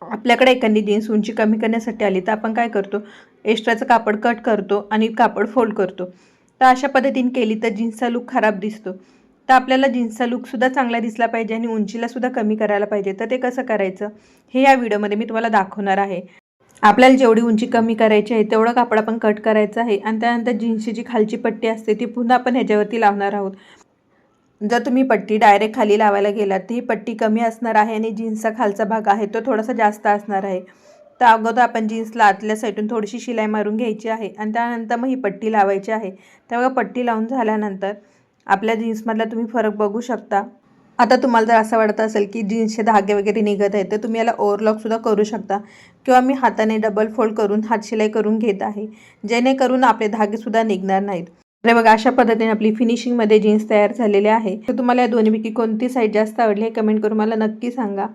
आपल्याकडे एखादी जीन्स उंची कमी करण्यासाठी आली तर आपण काय करतो, एक्स्ट्राचं कापड कट करतो आणि कापड फोल्ड करतो. तर अशा पद्धतीने केली तर जीन्सचा लुक खराब दिसतो. तर आपल्याला जीन्सचा लुकसुद्धा चांगला दिसला पाहिजे आणि उंचीलासुद्धा कमी करायला पाहिजे. तर ते कसं करायचं हे या व्हिडिओमध्ये मी तुम्हाला दाखवणार आहे. आपल्याला जेवढी उंची कमी करायची आहे तेवढं कापड आपण कट करायचं आहे आणि त्यानंतर जीन्सची जी खालची पट्टी असते ती पुन्हा आपण ह्याच्यावरती लावणार आहोत. जर तुम्ही पट्टी डायरेक्ट खाली लावायला गेलात तर ही पट्टी कमी असणार आहे आणि जीन्सचा खालचा भाग आहे तो थोडासा जास्त असणार आहे. तर अगोदर आपण जीन्सला आतल्या साईडून थोडीशी शिलाई मारून घ्यायची आहे आणि त्यानंतर मग ही पट्टी लावायची आहे. तेव्हा पट्टी लावून झाल्यानंतर आपल्या जीन्समधला तुम्ही फरक बघू शकता. आता तुम्हाला जर असं वाटत असेल की जीन्सचे धागे वगैरे निघत आहेत तर तुम्ही याला ओव्हरलॉकसुद्धा करू शकता किंवा मी हाताने डबल फोल्ड करून हात शिलाई करून घेत आहे, जेणेकरून आपले धागेसुद्धा निघणार नाहीत. तर बघा अशा पद्धतीने आपली फिनिशिंगमध्ये जीन्स तयार झालेली आहे. तर तुम्हाला या दोन्हीपैकी कोणती साईज जास्त आवडली हे कमेंट करून मला नक्की सांगा.